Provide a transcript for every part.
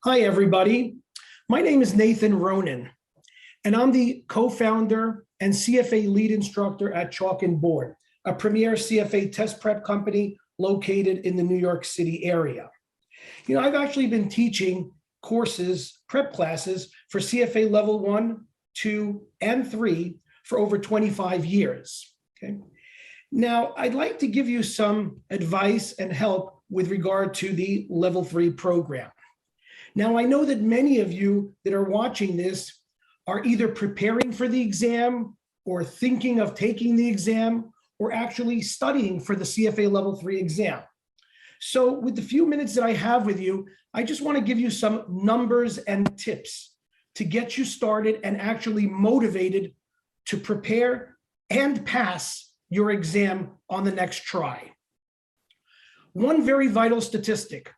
Hi, everybody. My name is Nathan Ronen, and I'm the co-founder and CFA lead instructor at Chalk and Board, a premier CFA test prep company located in the New York City area. I've actually been teaching courses, prep classes for CFA Level 1, 2, and 3 for over 25 years. Okay. Now, I'd like to give you some advice and help with regard to the Level 3 program. Now, I know that many of you that are watching this are either preparing for the exam or thinking of taking the exam or actually studying for the CFA Level 3 exam. So with the few minutes that I have with you, I just want to give you some numbers and tips to get you started and actually motivated to prepare and pass your exam on the next try. One very vital statistic: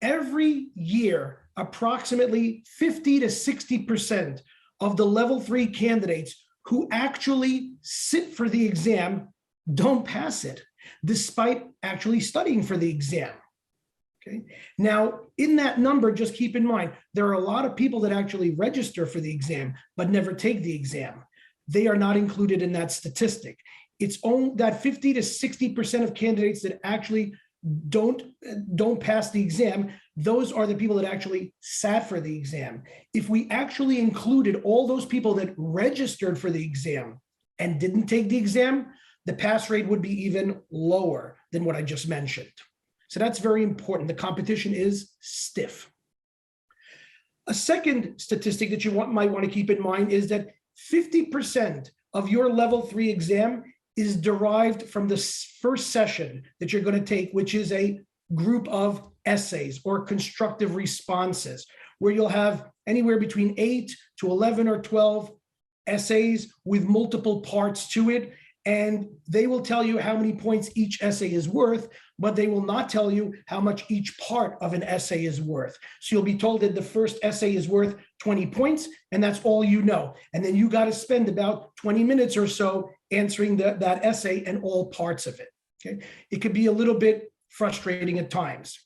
every year, approximately 50 to 60% of the Level 3 candidates who actually sit for the exam don't pass it, despite actually studying for the exam. Okay. Now, in that number, just keep in mind, there are a lot of people that actually register for the exam, but never take the exam. They are not included in that statistic. It's only that 50 to 60% of candidates that actually don't pass the exam. Those are the people that actually sat for the exam. If we actually included all those people that registered for the exam and didn't take the exam, the pass rate would be even lower than what I just mentioned. So that's very important. The competition is stiff. A second statistic that you might want to keep in mind is that 50% of your Level 3 exam is derived from the first session that you're going to take, which is a group of essays or constructive responses, where you'll have anywhere between 8 to 11 or 12 essays with multiple parts to it. And they will tell you how many points each essay is worth, but they will not tell you how much each part of an essay is worth. So you'll be told that the first essay is worth 20 points, and that's all you know. And then you got to spend about 20 minutes or so answering that essay and all parts of it. Okay. It could be a little bit frustrating at times.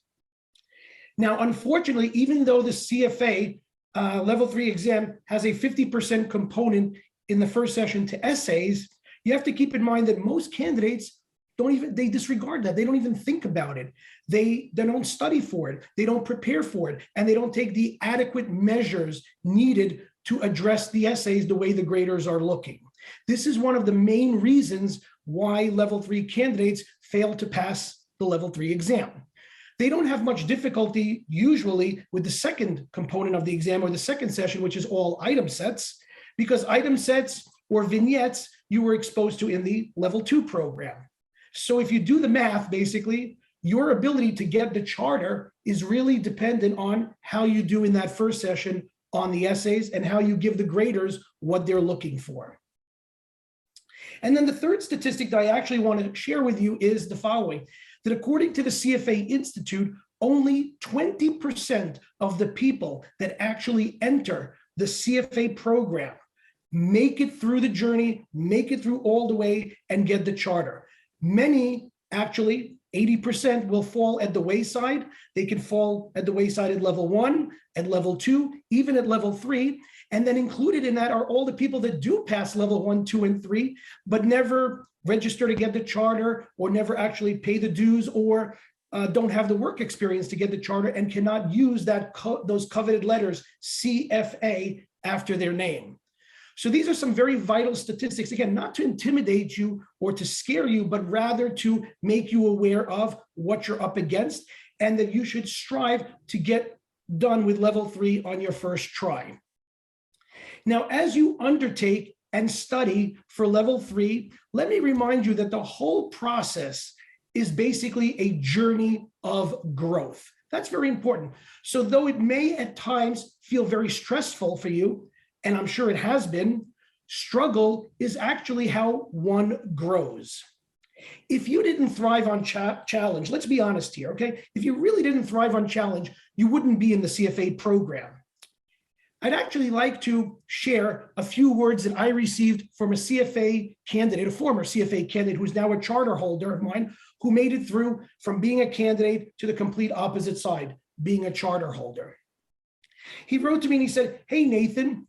Now, unfortunately, even though the CFA Level 3 exam has a 50% component in the first session to essays, you have to keep in mind that most candidates they disregard that. They don't even think about it. They don't study for it. They don't prepare for it. And they don't take the adequate measures needed to address the essays the way the graders are looking. This is one of the main reasons why Level 3 candidates fail to pass the Level 3 exam. They don't have much difficulty usually with the second component of the exam or the second session, which is all item sets, because item sets or vignettes you were exposed to in the Level 2 program. So if you do the math, basically, your ability to get the charter is really dependent on how you do in that first session on the essays and how you give the graders what they're looking for. And then the third statistic that I actually want to share with you is the following: that according to the CFA Institute, only 20% of the people that actually enter the CFA program make it through the journey, make it through all the way, and get the charter. Many, actually 80%, will fall at the wayside. They can fall at the wayside at Level 1, at Level 2, even at Level 3. And then included in that are all the people that do pass Level 1, 2, and 3, but never register to get the charter, or never actually pay the dues, or don't have the work experience to get the charter and cannot use those coveted letters CFA after their name. So these are some very vital statistics, again, not to intimidate you or to scare you, but rather to make you aware of what you're up against and that you should strive to get done with Level 3 on your first try. Now, as you undertake and study for Level 3, let me remind you that the whole process is basically a journey of growth. That's very important. So though it may at times feel very stressful for you, and I'm sure it has been, struggle is actually how one grows. If you didn't thrive on challenge, let's be honest here, okay? If you really didn't thrive on challenge, you wouldn't be in the CFA program. I'd actually like to share a few words that I received from a CFA candidate, a former CFA candidate who's now a charter holder of mine, who made it through from being a candidate to the complete opposite side, being a charter holder. He wrote to me and he said, "Hey, Nathan,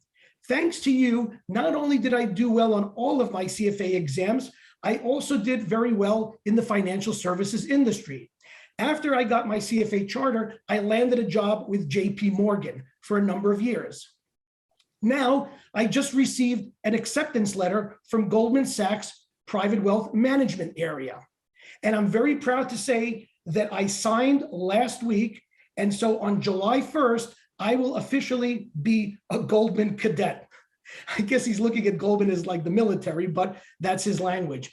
thanks to you, not only did I do well on all of my CFA exams, I also did very well in the financial services industry. After I got my CFA charter, I landed a job with JP Morgan for a number of years. Now, I just received an acceptance letter from Goldman Sachs Private Wealth Management area. And I'm very proud to say that I signed last week. And so on July 1st, I will officially be a Goldman cadet." I guess he's looking at Goldman as like the military, but that's his language.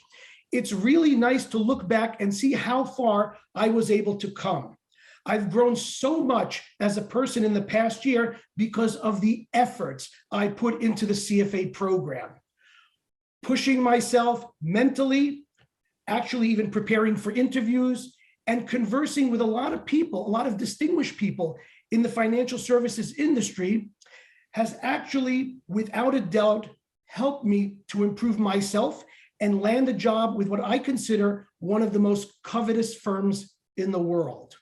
It's really nice to look back and see how far I was able to come. I've grown so much as a person in the past year because of the efforts I put into the CFA program. Pushing myself mentally, actually even preparing for interviews, and conversing with a lot of people, a lot of distinguished people in the financial services industry has actually, without a doubt, helped me to improve myself and land a job with what I consider one of the most covetous firms in the world.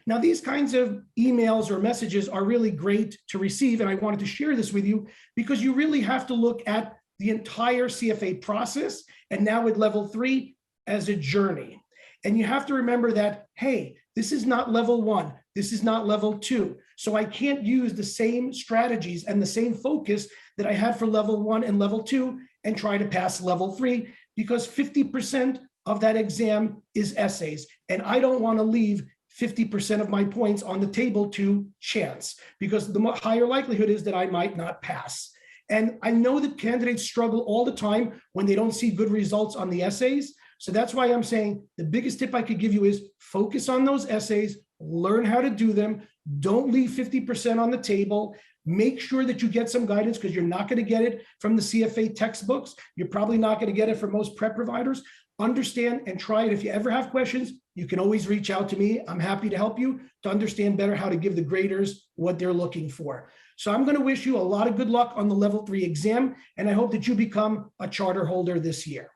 Now, these kinds of emails or messages are really great to receive, and I wanted to share this with you because you really have to look at the entire CFA process, and now with level 3 as a journey. And you have to remember that, hey, this is not level 1, this is not level 2. So I can't use the same strategies and the same focus that I had for level 1 and level 2 and try to pass level 3, because 50% of that exam is essays. And I don't want to leave 50% of my points on the table to chance, because the higher likelihood is that I might not pass. And I know that candidates struggle all the time when they don't see good results on the essays. So that's why I'm saying the biggest tip I could give you is focus on those essays, learn how to do them. Don't leave 50% on the table. Make sure that you get some guidance, because you're not going to get it from the CFA textbooks. You're probably not going to get it from most prep providers. Understand and try it. If you ever have questions, you can always reach out to me. I'm happy to help you to understand better how to give the graders what they're looking for. So I'm going to wish you a lot of good luck on the level 3 exam, and I hope that you become a charter holder this year.